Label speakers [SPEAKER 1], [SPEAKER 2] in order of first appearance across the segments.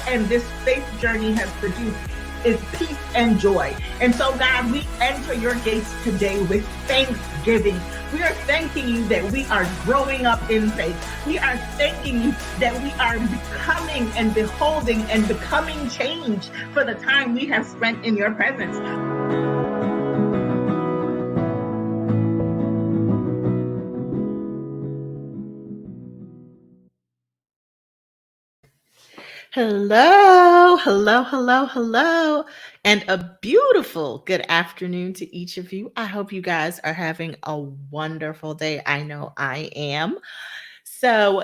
[SPEAKER 1] and this faith journey has produced is peace and joy. And so, God, we enter your gates today with thanksgiving. We are thanking you that we are growing up in faith. We are thanking you that we are becoming and beholding and becoming changed for the time we have spent in your presence.
[SPEAKER 2] Hello, hello, hello, hello, and a beautiful good afternoon to each of you. I hope you guys are having a wonderful day. I know I am. So,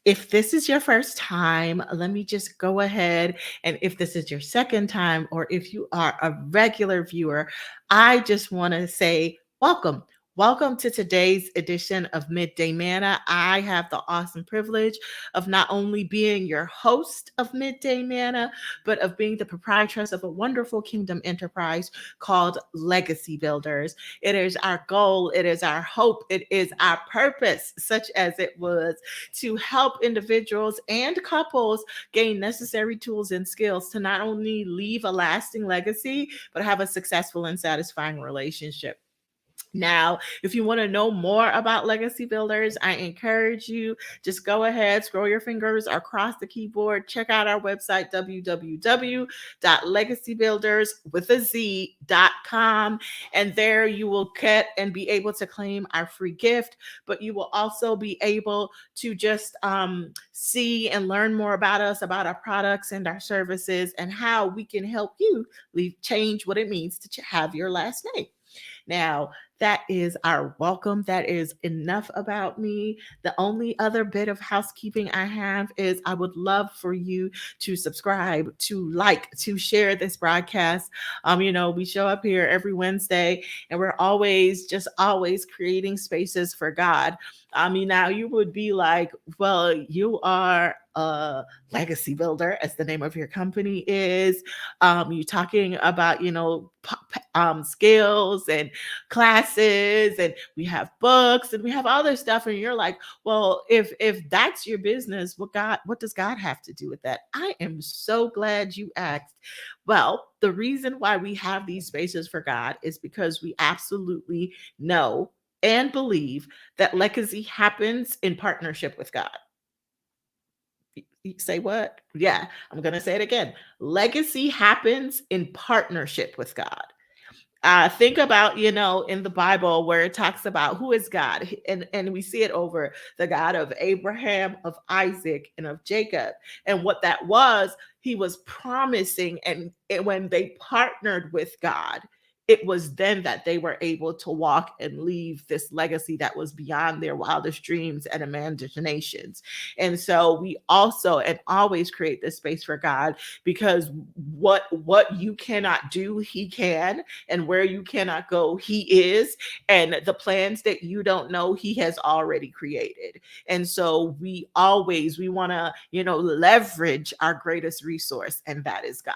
[SPEAKER 2] if this is your first time, let me just go ahead. And if this is your second time, or if you are a regular viewer, I just want to say welcome. Welcome to today's edition of Midday Manna. I have the awesome privilege of not only being your host of Midday Manna, but of being the proprietress of a wonderful kingdom enterprise called Legacy Builders. It is our goal, it is our hope, it is our purpose, such as it was, to help individuals and couples gain necessary tools and skills to not only leave a lasting legacy, but have a successful and satisfying relationship. Now, if you want to know more about Legacy Builders, I encourage you, just go ahead, scroll your fingers across the keyboard, check out our website, www.legacybuilders.com, and there you will get and be able to claim our free gift, but you will also be able to just see and learn more about us, about our products and our services, and how we can help you change what it means to have your last name. Now, that is our welcome. That is enough about me. The only other bit of housekeeping I have is I would love for you to subscribe, to like, to share this broadcast. We show up here every Wednesday and we're always creating spaces for God. Now you would be like, well, you are a legacy builder, as the name of your company is. You're talking about, skills and classes, and we have books and we have other stuff. And you're like, well, if that's your business, what does God have to do with that? I am so glad you asked. Well, the reason why we have these spaces for God is because we absolutely know and believe that legacy happens in partnership with God. You say what? Yeah, I'm going to say it again. Legacy happens in partnership with God. Think about, in the Bible where it talks about who is God, and we see it over the God of Abraham, of Isaac, and of Jacob. And what that was, he was promising, and when they partnered with God, it was then that they were able to walk and leave this legacy that was beyond their wildest dreams and imaginations. And so we also and always create this space for God, because what you cannot do, he can, and where you cannot go, he is, and the plans that you don't know, he has already created. And so we want to, leverage our greatest resource, and that is God.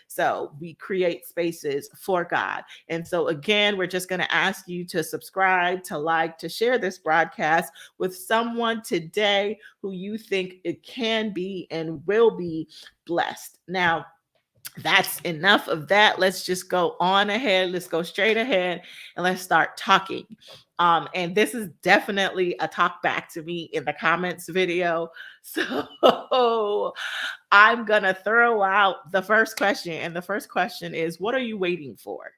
[SPEAKER 2] So we create spaces for God. And so again, we're just going to ask you to subscribe, to like, to share this broadcast with someone today who you think it can be and will be blessed. Now, that's enough of that. Let's just go on ahead. Let's go straight ahead and let's start talking. And this is definitely a talk back to me in the comments video. So I'm going to throw out the first question. And the first question is, what are you waiting for?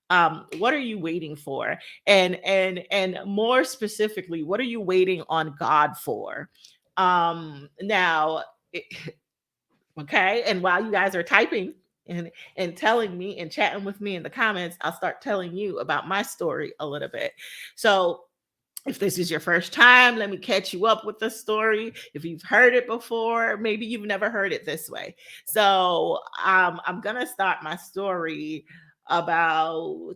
[SPEAKER 2] What are you waiting for? And more specifically, what are you waiting on God for? Now, okay. And while you guys are typing and telling me and chatting with me in the comments, I'll start telling you about my story a little bit. So if this is your first time, let me catch you up with the story. If you've heard it before, maybe you've never heard it this way. So I'm going to start my story about,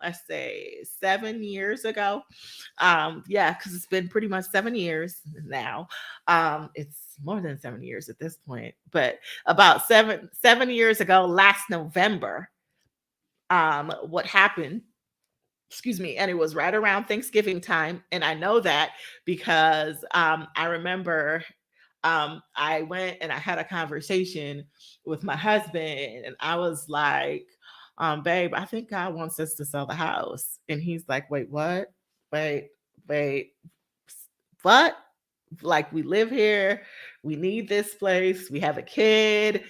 [SPEAKER 2] let's say, 7 years ago. Because it's been pretty much 7 years now. It's more than 7 years at this point, but about seven years ago, last November, what happened, excuse me, and it was right around Thanksgiving time. And I know that because I remember I went and I had a conversation with my husband, and I was like, babe, I think God wants us to sell the house. And he's like, wait, what? Wait, wait, what? Like, we live here, we need this place, we have a kid,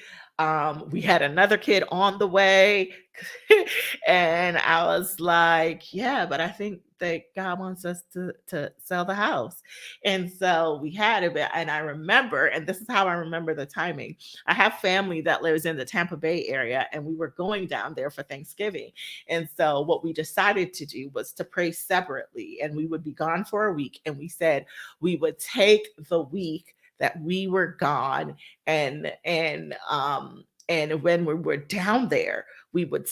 [SPEAKER 2] we had another kid on the way. And I was like, yeah, but I think that God wants us to sell the house. And so we had it. And I remember, and this is how I remember the timing. I have family that lives in the Tampa Bay area, and we were going down there for Thanksgiving. And so what we decided to do was to pray separately, and we would be gone for a week. And we said we would take the week that we were gone, and when we were down there, we would,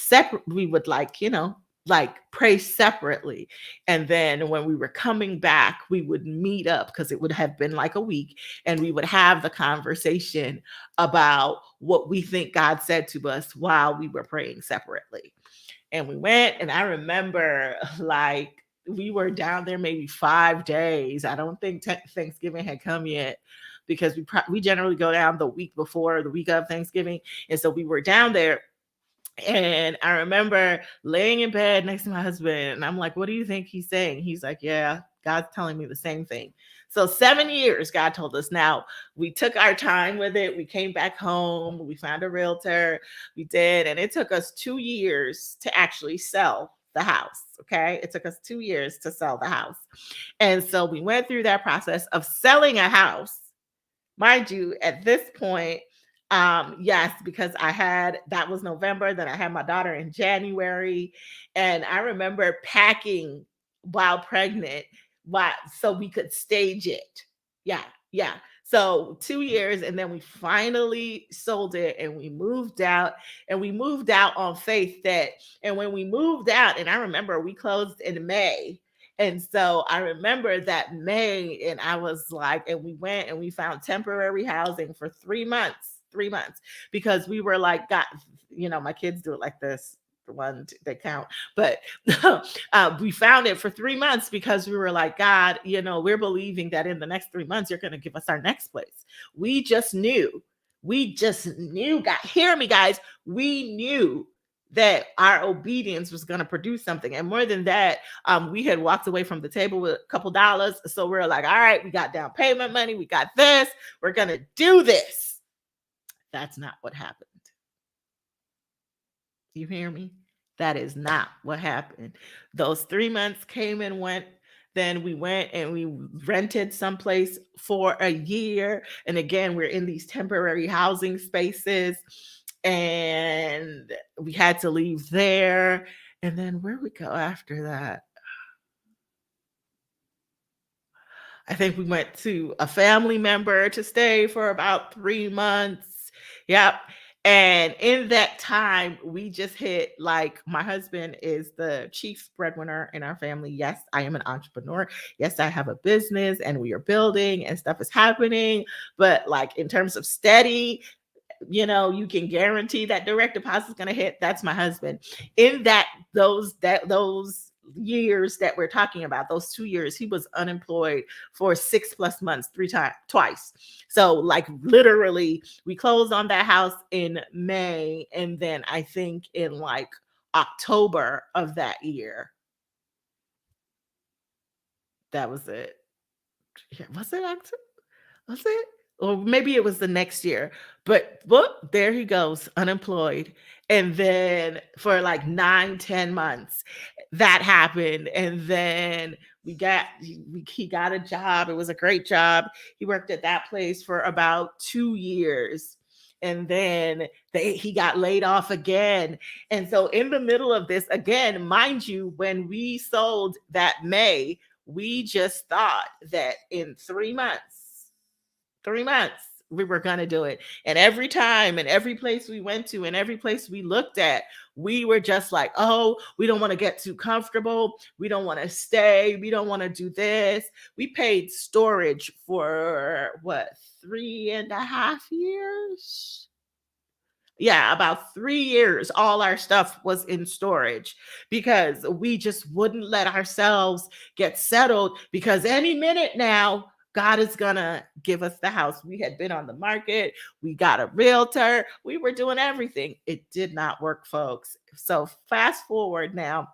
[SPEAKER 2] like, like, pray separately. And then when we were coming back, we would meet up, because it would have been like a week, and we would have the conversation about what we think God said to us while we were praying separately. And we went, and I remember, like, we were down there maybe 5 days. I don't think Thanksgiving had come yet, because we generally go down the week before, the week of Thanksgiving. And so we were down there, and I remember laying in bed next to my husband, and I'm like, what do you think he's saying? He's like, yeah, God's telling me the same thing. So 7 years, God told us. Now, we took our time with it. We came back home. We found a realtor. We did. And it took us 2 years to actually sell the house. Okay. It took us 2 years to sell the house. And so we went through that process of selling a house. Mind you, at this point, yes, because that was November, then I had my daughter in January. And I remember packing while pregnant, so we could stage it. Yeah, yeah. So 2 years, and then we finally sold it, and we moved out. And we moved out on faith that, and when we moved out, and I remember we closed in May. And so I remember that May, and I was like, and we went and we found temporary housing for 3 months, because we were like, God, my kids do it like this. The one they count, but we found it for 3 months, because we were like, God, we're believing that in the next 3 months, you're going to give us our next place. We just knew, God, hear me, guys. We knew that our obedience was going to produce something. And more than that, we had walked away from the table with a couple dollars. So we're like, all right, we got down payment money. We got this. We're going to do this. That's not what happened. You hear me? That is not what happened. Those 3 months came and went. Then we went and we rented someplace for a year. And again, we're in these temporary housing spaces, and we had to leave there. And then where we go after that? I think we went to a family member to stay for about 3 months. Yep. And in that time, we just hit, like, my husband is the chief breadwinner in our family. Yes, I am an entrepreneur. Yes, I have a business, and we are building, and stuff is happening. But, like, in terms of steady, you can guarantee that direct deposit is going to hit. That's my husband. In those years that we're talking about, those 2 years, he was unemployed for 6+ months, twice. So, like, literally, we closed on that house in May, and then I think in, like, October of that year, that was it. Yeah, was it October? Was it? Or maybe it was the next year. But whoop, there he goes, unemployed. And then for like 9, 10 months, that happened. And then he got a job. It was a great job. He worked at that place for about 2 years. And then he got laid off again. And so in the middle of this, again, mind you, when we sold that May, we just thought that in 3 months, we were going to do it. And every time, and every place we went to, and every place we looked at, we were just like, oh, we don't want to get too comfortable. We don't want to stay. We don't want to do this. We paid storage for 3.5 years? Yeah, about 3 years, all our stuff was in storage, because we just wouldn't let ourselves get settled, because any minute now, God is gonna give us the house. We had been on the market, we got a realtor, we were doing everything. It did not work, folks. So fast forward now,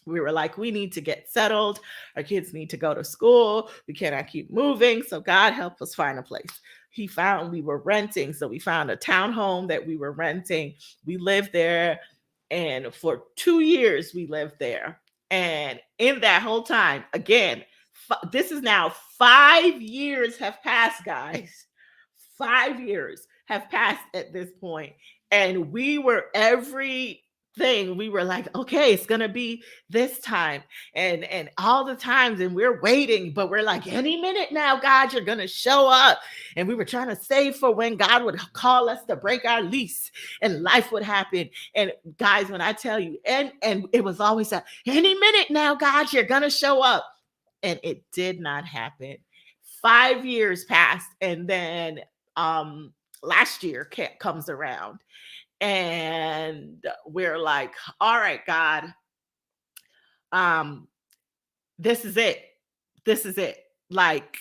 [SPEAKER 2] we were like, we need to get settled. Our kids need to go to school. We cannot keep moving. So God help us find a place. He found we were renting. So we found a townhome that we were renting. We lived there. And for 2 years, we lived there. And in that whole time, again, this is now 5 years have passed, guys. 5 years have passed at this point. And we were we were like, okay, it's gonna be this time, and all the times, and we're waiting, but we're like, any minute now, God, you're gonna show up. And we were trying to save for when God would call us to break our lease and life would happen. And guys, when I tell you, and it was always any minute now, God, you're gonna show up. And it did not happen. 5 years passed, and then last year comes around, and we're like, all right, God, this is it. This is it. Like,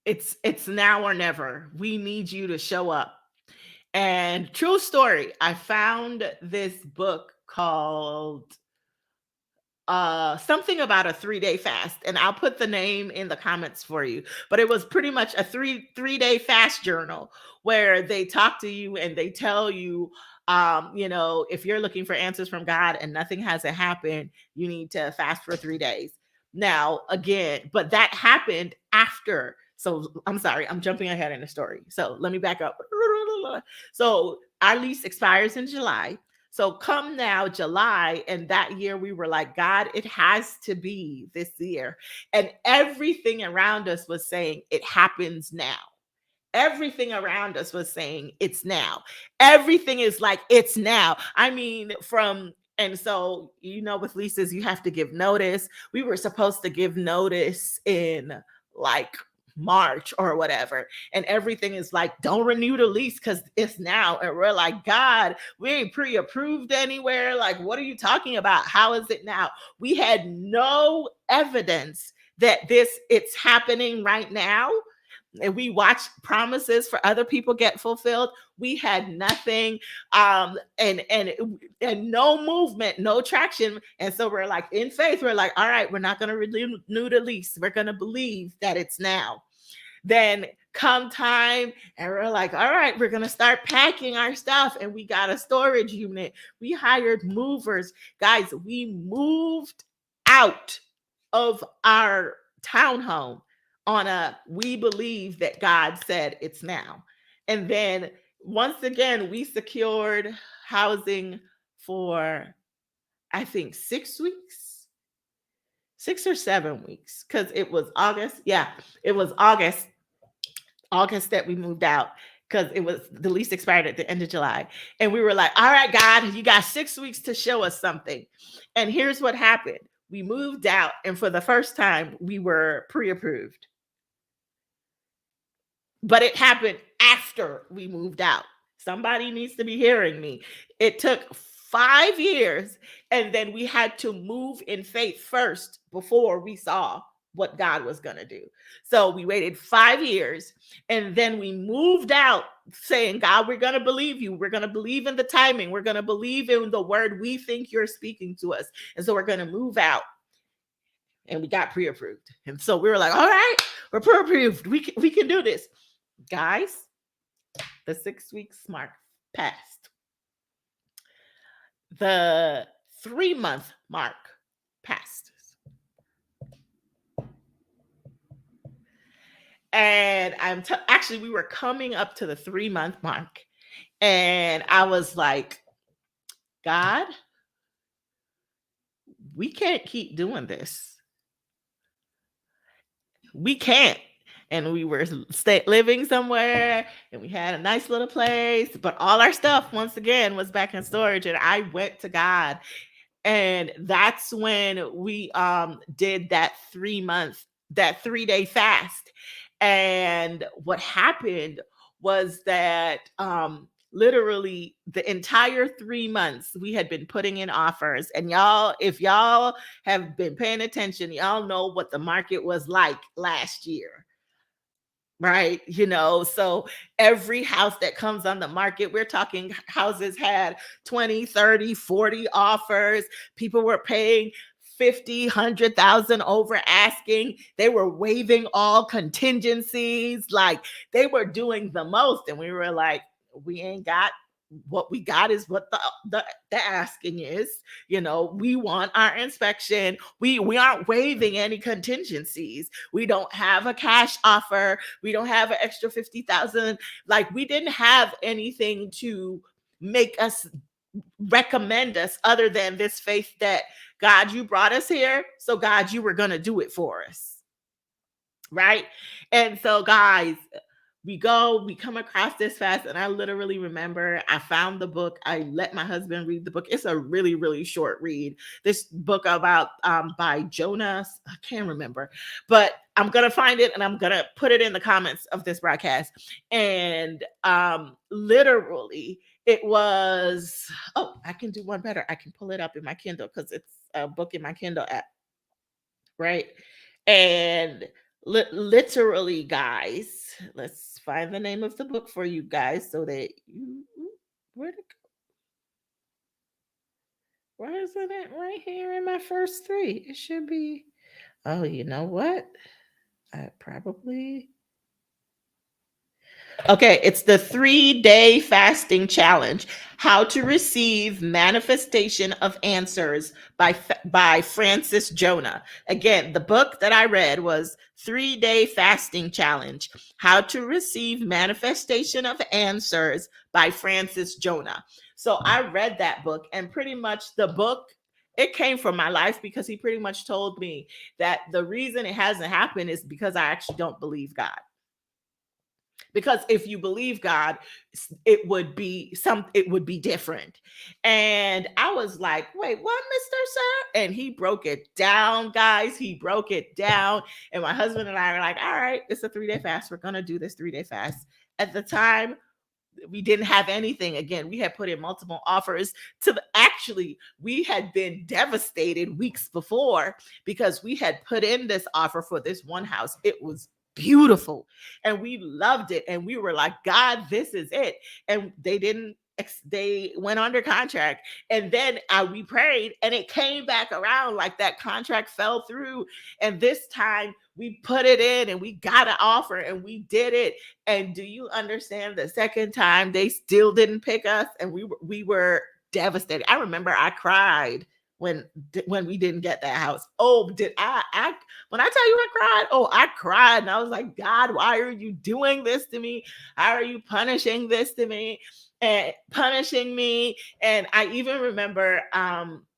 [SPEAKER 2] it's now or never. We need you to show up. And true story, I found this book called something about a 3-day fast, and I'll put the name in the comments for you. But it was pretty much a three-day fast journal where they talk to you and they tell you, if you're looking for answers from God and nothing hasn't happened, you need to fast for 3 days. Now, again, but that happened after. So I'm sorry, I'm jumping ahead in the story. So let me back up. So our lease expires in July. So come now July, and that year we were like, God, it has to be this year. And everything around us was saying it happens now. Everything around us was saying it's now. Everything is like, it's now. I mean, and so, with leases, you have to give notice. We were supposed to give notice in like March or whatever. And everything is like, don't renew the lease because it's now. And we're like, God, we ain't pre-approved anywhere. Like, what are you talking about? How is it now? We had no evidence that it's happening right now. And we watched promises for other people get fulfilled. We had nothing, and no movement, no traction. And so we're like, in faith, we're like, all right, we're not going to renew the lease. We're going to believe that it's now. Then come time, and we're like, all right, we're going to start packing our stuff. And we got a storage unit. We hired movers. Guys, we moved out of our townhome we believe that God said it's now. And then once again, we secured housing for, I think, 6 weeks, 6 or 7 weeks, because it was August. Yeah, it was August that we moved out, because the lease expired at the end of July. And we were like, all right, God, you got 6 weeks to show us something. And here's what happened. We moved out, and for the first time, we were pre-approved. But it happened after we moved out. Somebody needs to be hearing me. It took 5 years, and then we had to move in faith first before we saw what God was going to do. So we waited 5 years, and then we moved out saying, God, we're going to believe you. We're going to believe in the timing. We're going to believe in the word we think you're speaking to us. And so we're going to move out. And we got pre-approved. And so we were like, all right, we're pre-approved. We can do this. Guys, the 6 weeks mark passed. The 3-month mark passed. And actually, we were coming up to the 3-month mark. And I was like, God, we can't keep doing this. We can't. And we were living somewhere, and we had a nice little place, but all our stuff, once again, was back in storage. And I went to God, and that's when we did that 3-day fast. And what happened was that literally the entire 3 months we had been putting in offers. And if y'all have been paying attention, y'all know what the market was like last year. right? So every house that comes on the market, we're talking houses had 20, 30, 40 offers. People were paying 50, 100,000 over asking. They were waiving all contingencies. Like, they were doing the most. And we were like, we ain't got, what we got is what the asking is. We want our inspection. We aren't waiving any contingencies. We don't have a cash offer. We don't have an extra 50,000. Like, we didn't have anything to make us recommend us other than this faith that, God, you brought us here, so God, you were going to do it for us. Right? And so, guys, we come across this fast, and I literally remember I found the book. I let my husband read the book. It's a really, really short read. This book about by Jonas, I can't remember, but I'm gonna find it and I'm gonna put it in the comments of this broadcast. And literally it was, oh, I can do one better. I can pull it up in my Kindle because it's a book in my Kindle app, right? And literally, guys, let's find the name of the book for you guys so that you, where to go? Why isn't it right here in my first three? It should be. Oh, you know what? I probably. Okay, it's the 3-day fasting challenge. How to receive manifestation of answers by Francis Jonah. Again, the book that I read was 3-day fasting challenge. How to receive manifestation of answers by Francis Jonah. So I read that book, and pretty much the book, it came from my life, because he pretty much told me that the reason it hasn't happened is because I actually don't believe God. Because if you believe God, it would be different. And I was like, wait, what, Mr. Sir? And he broke it down, guys. He broke it down. And my husband and I are like, all right, it's a 3-day fast. We're going to do this 3-day fast. At the time, we didn't have anything. Again, we had put in multiple offers actually, we had been devastated weeks before, because we had put in this offer for this one house. It was beautiful and we loved it, and we were like, God, this is it. And they went under contract, and then we prayed, and it came back around. Like, that contract fell through, and this time we put it in and we got an offer and we did it. And do you understand, the second time they still didn't pick us, and we were devastated. I remember I cried when we didn't get that house. Oh, did I when I tell you I cried? Oh, I cried, and I was like, God, why are you doing this to me? How are you punishing this to me? And punishing me. And I even remember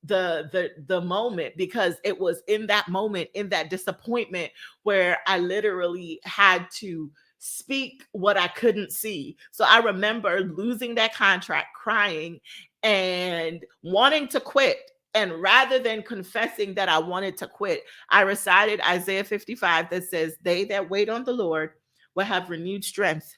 [SPEAKER 2] the moment, because it was in that moment, in that disappointment, where I literally had to speak what I couldn't see. So I remember losing that contract, crying and wanting to quit. And rather than confessing that I wanted to quit, I recited Isaiah 55 that says, they that wait on the Lord will have renewed strength.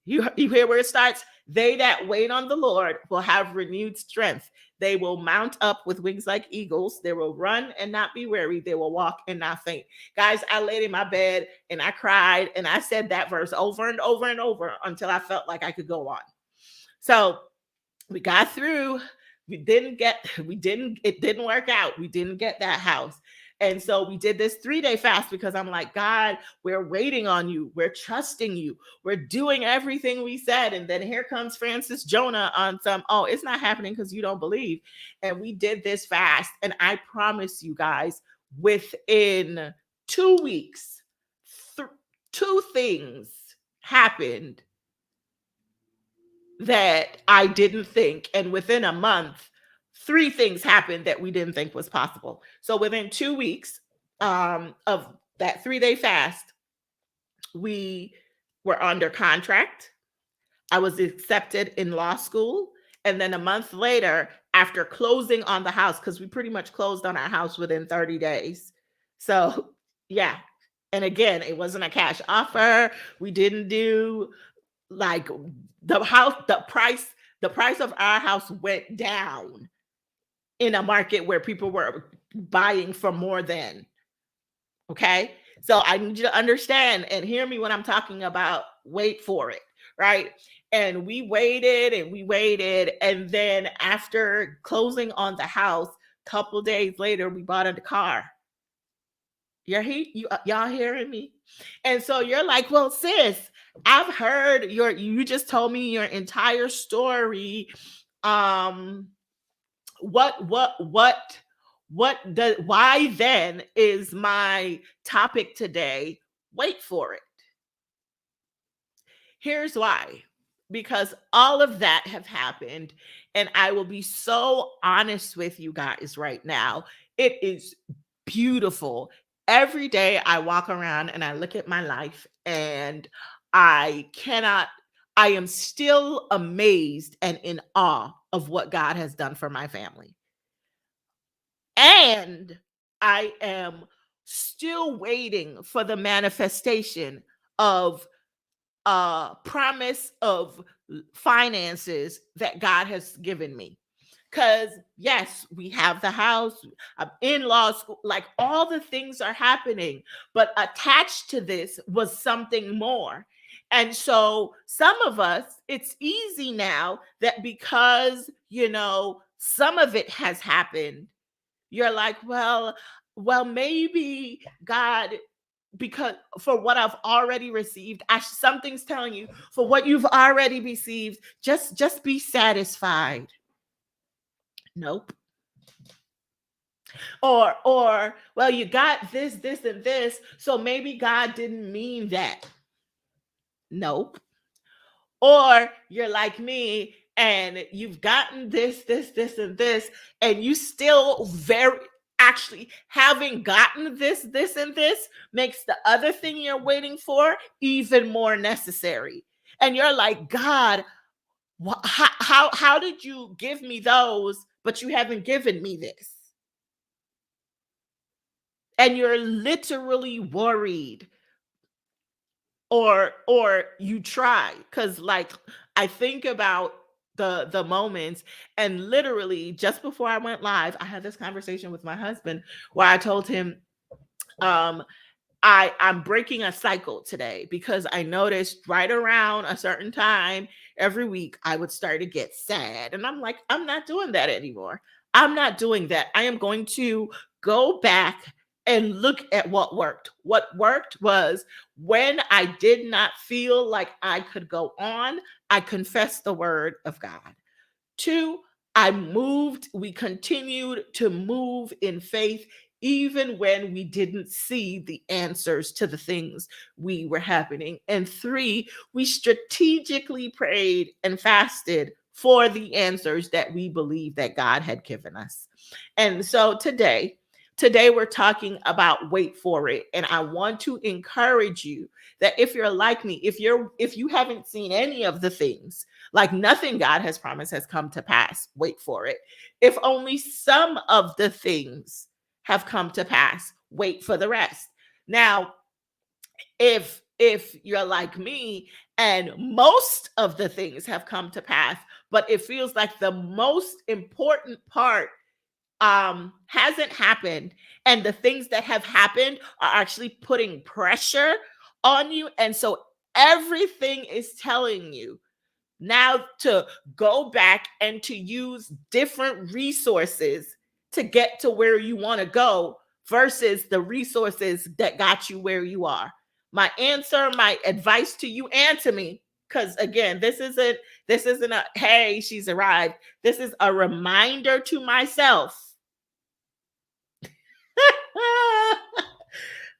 [SPEAKER 2] You hear where it starts? They that wait on the Lord will have renewed strength. They will mount up with wings like eagles. They will run and not be weary. They will walk and not faint. Guys, I laid in my bed and I cried, and I said that verse over and over and over until I felt like I could go on. So we got through. It didn't work out. We didn't get that house. And so we did this 3-day fast, because I'm like, God, we're waiting on you. We're trusting you. We're doing everything we said. And then here comes Francis Jonah on some, oh, it's not happening because you don't believe. And we did this fast. And I promise you guys, within 2 weeks, two things happened that I didn't think. And within a month, 3 things happened that we didn't think was possible. So within 2 weeks of that 3-day fast, we were under contract. I was accepted in law school. And then a month later, after closing on the house, because we pretty much closed on our house within 30 days. So yeah. And again, it wasn't a cash offer. We didn't do like the price of our house went down in a market where people were buying for more than. Okay. So I need you to understand and hear me when I'm talking about wait for it, right? And we waited and we waited. And then after closing on the house, couple days later, we bought a car. Y'all hearing me? And so you're like, well, sis, I've heard you just told me your entire story. Um, why then is my topic today? Wait for it. Here's why. Because all of that have happened, and I will be so honest with you guys right now. It is beautiful. Every day I walk around and I look at my life, and I cannot, I am still amazed and in awe of what God has done for my family. And I am still waiting for the manifestation of promise of finances that God has given me. Because yes, we have the house, I'm in law school, like all the things are happening, but attached to this was something more. And so some of us, it's easy now that because, some of it has happened, you're like, well, maybe God, because for what I've already received, something's telling you for what you've already received, just be satisfied. Nope. Or well, you got this and this, so maybe God didn't mean that. Nope. Or you're like me and you've gotten this and this, and you still very actually having gotten this and this makes the other thing you're waiting for even more necessary. And you're like, God, how did you give me those, but you haven't given me this? And you're literally worried, or you try, because like I think about the moments, and literally just before I went live I had this conversation with my husband where I told him, um I'm breaking a cycle today, because I noticed right around a certain time every week I would start to get sad. And I'm like, I'm not doing that anymore. I'm not doing that. I am going to go back and look at what worked. What worked was when I did not feel like I could go on, I confessed the word of God. Two, we continued to move in faith even when we didn't see the answers to the things we were happening. And three, we strategically prayed and fasted for the answers that we believe that God had given us. And so today we're talking about wait for it. And I want to encourage you that if you're like me, if you haven't seen any of the things, like nothing God has promised has come to pass, wait for it. If only some of the things have come to pass, wait for the rest. Now, if you're like me and most of the things have come to pass, but it feels like the most important part hasn't happened, and the things that have happened are actually putting pressure on you, and so everything is telling you now to go back and to use different resources to get to where you want to go versus the resources that got you where you are. My advice to you and to me, because again, this isn't a hey, she's arrived. This is a reminder to myself.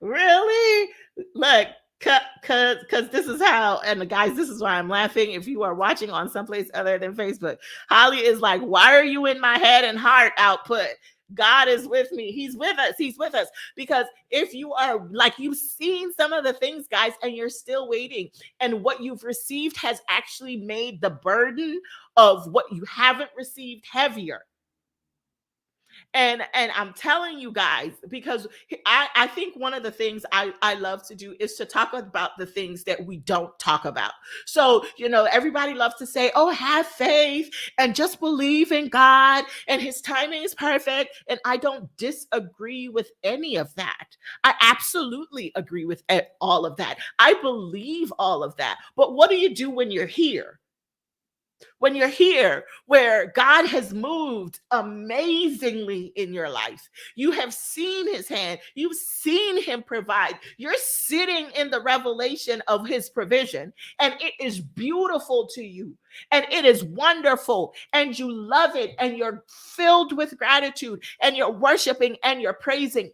[SPEAKER 2] Really? Look, because this is how, and guys, this is why I'm laughing. If you are watching on someplace other than Facebook, Holly is like, why are you in my head and heart output? God is with me. He's with us. He's with us. Because if you are like, you've seen some of the things, guys, and you're still waiting, and what you've received has actually made the burden of what you haven't received heavier. And I'm telling you guys, because I think one of the things I love to do is to talk about the things that we don't talk about. So, everybody loves to say, oh, have faith and just believe in God and his timing is perfect. And I don't disagree with any of that. I absolutely agree with all of that. I believe all of that. But what do you do when you're here? When you're here, where God has moved amazingly in your life, you have seen his hand, you've seen him provide, you're sitting in the revelation of his provision, and it is beautiful to you, and it is wonderful, and you love it, and you're filled with gratitude, and you're worshiping and you're praising.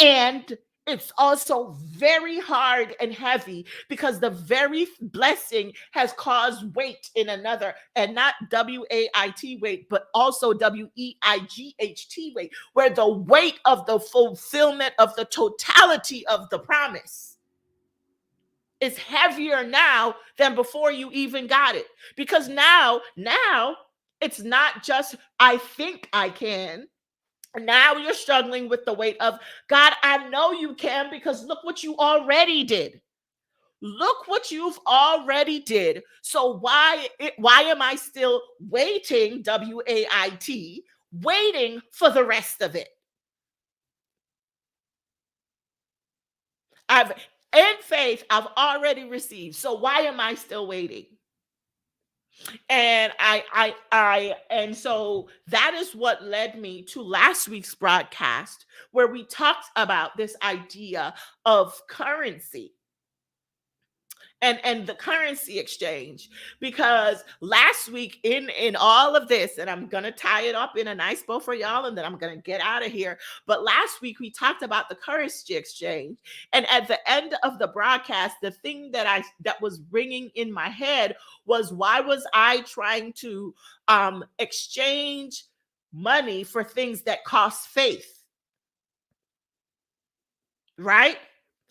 [SPEAKER 2] And it's also very hard and heavy because the very blessing has caused weight in another, and not WAIT weight, but also WEIGHT weight, where the weight of the fulfillment of the totality of the promise is heavier now than before you even got it. Because now it's not just, I think I can. Now you're struggling with the weight of, God, I know you can, because look what you already did. Look what you've already did. So why am I still waiting, WAIT, waiting for the rest of it? In faith, I've already received. So why am I still waiting? And and so that is what led me to last week's broadcast, where we talked about this idea of currency and the currency exchange. Because last week, in all of this, and I'm gonna tie it up in a nice bow for y'all, and then I'm gonna get out of here. But last week we talked about the currency exchange, and at the end of the broadcast, the thing that was ringing in my head was, why was I trying to exchange money for things that cost faith? Right?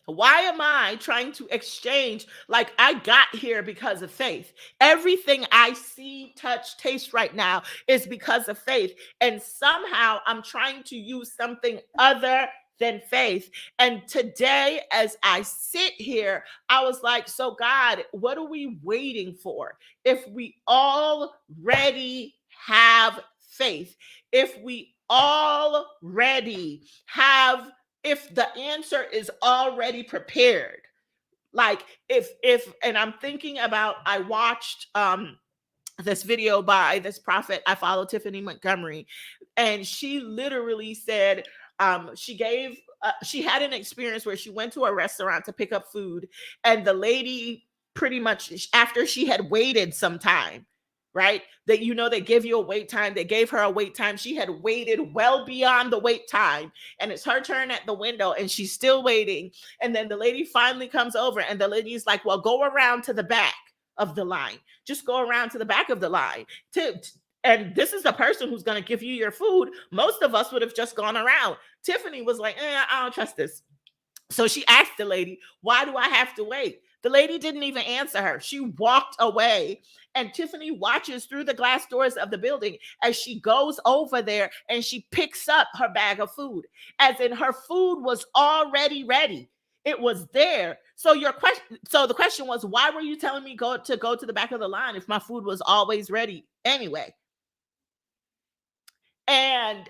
[SPEAKER 2] Why am I trying to exchange? Like, I got here because of faith. Everything I see, touch, taste right now is because of faith. And somehow I'm trying to use something other than faith. And today, as I sit here, I was like, so God, what are we waiting for? If we already have faith, if we already have, if the answer is already prepared, like if and I'm thinking about, I watched this video by this prophet I follow, Tiffany Montgomery, and she literally said, she had an experience where she went to a restaurant to pick up food, and the lady, pretty much after she had waited some time, right, that they give you a wait time, they gave her a wait time, she had waited well beyond the wait time, and it's her turn at the window and she's still waiting, and then the lady finally comes over, and the lady's like, well, go around to the back of the line, just go around to the back of the line and this is the person who's going to give you your food. Most of us would have just gone around. Tiffany was like, I don't trust this. So she asked the lady, why do I have to wait? The lady didn't even answer her. She walked away, and Tiffany watches through the glass doors of the building as she goes over there and she picks up her bag of food, as in her food was already ready. It was there. So the question was, why were you telling me to go to the back of the line if my food was always ready anyway? And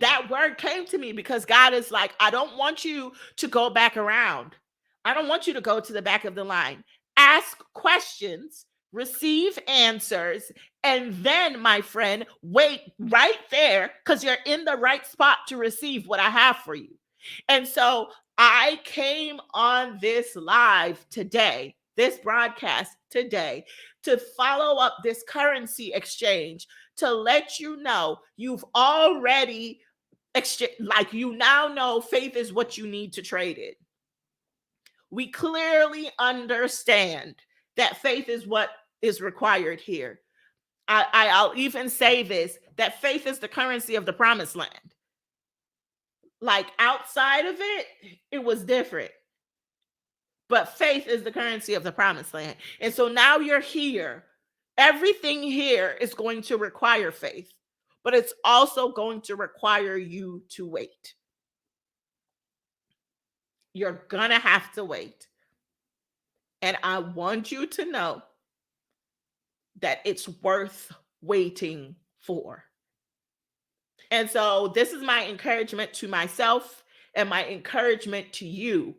[SPEAKER 2] that word came to me because God is like, I don't want you to go back around. I don't want you to go to the back of the line. Ask questions, receive answers, and then, my friend, wait right there, because you're in the right spot to receive what I have for you. And so I came on this live today, this broadcast today, to follow up this currency exchange, to let you know you've already like, you now know faith is what you need to trade it. We clearly understand that faith is what is required here. I'll even say this, that faith is the currency of the promised land. Like, outside of it, it was different. But faith is the currency of the promised land. And so now you're here. Everything here is going to require faith. but it's also going to require you to wait. You're going to have to wait. And I want you to know that it's worth waiting for. And so this is my encouragement to myself and my encouragement to you,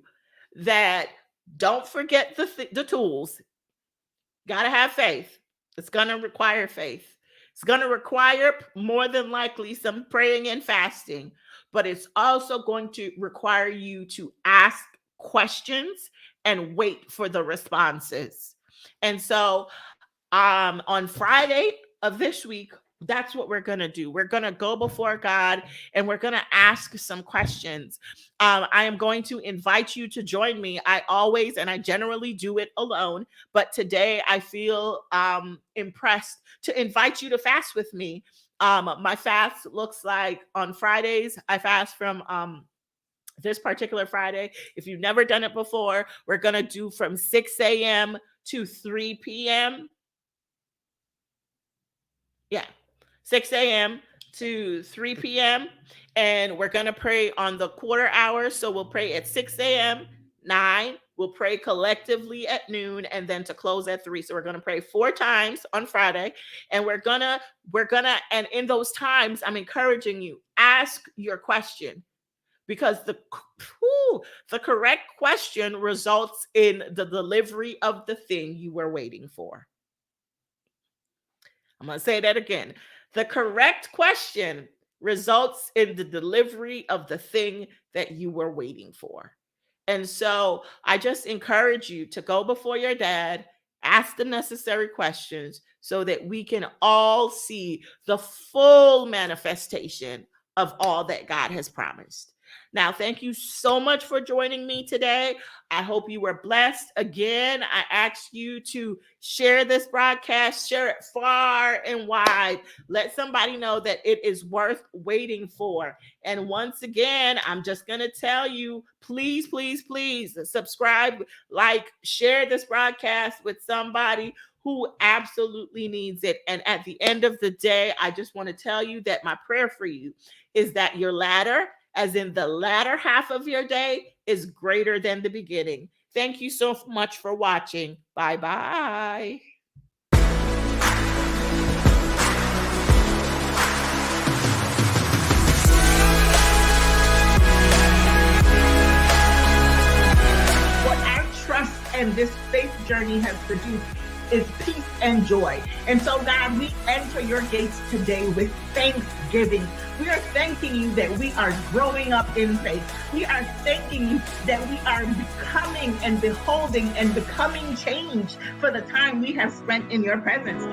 [SPEAKER 2] that don't forget the tools. Got to have faith. It's going to require faith. It's going to require more than likely some praying and fasting, but it's also going to require you to ask questions and wait for the responses. And so on Friday of this week, that's what we're going to do. We're going to go before God and we're going to ask some questions. I am going to invite you to join me. I generally do it alone, but today I feel impressed to invite you to fast with me. My fast looks like on Fridays, I fast from this particular Friday. If you've never done it before, we're going to do from 6 a.m. to 3 p.m. Yeah, 6 a.m. to 3 p.m. And we're going to pray on the quarter hour. So we'll pray at 6 a.m., 9. We'll pray collectively at noon, and then to close at 3. So we're going to pray 4 times on Friday. And and in those times, I'm encouraging you, ask your question, because the correct question results in the delivery of the thing you were waiting for. I'm going to say that again. The correct question results in the delivery of the thing that you were waiting for. And so I just encourage you to go before your dad, ask the necessary questions so that we can all see the full manifestation of all that God has promised. Now, thank you so much for joining me today. I hope you were blessed. Again, I ask you to share this broadcast, share it far and wide. Let somebody know that it is worth waiting for. And once again, I'm just going to tell you, please, please, please subscribe, share this broadcast with somebody who absolutely needs it. And at the end of the day, I just want to tell you that my prayer for you is that your latter, as in the latter half of your day, is greater than the beginning. Thank you so much for watching. Bye-bye.
[SPEAKER 1] What our trust and this faith journey has produced is peace and joy. And so, God, we enter your gates today with thanksgiving. We are thanking you that we are growing up in faith. We are thanking you that we are becoming and beholding and becoming changed for the time we have spent in your presence.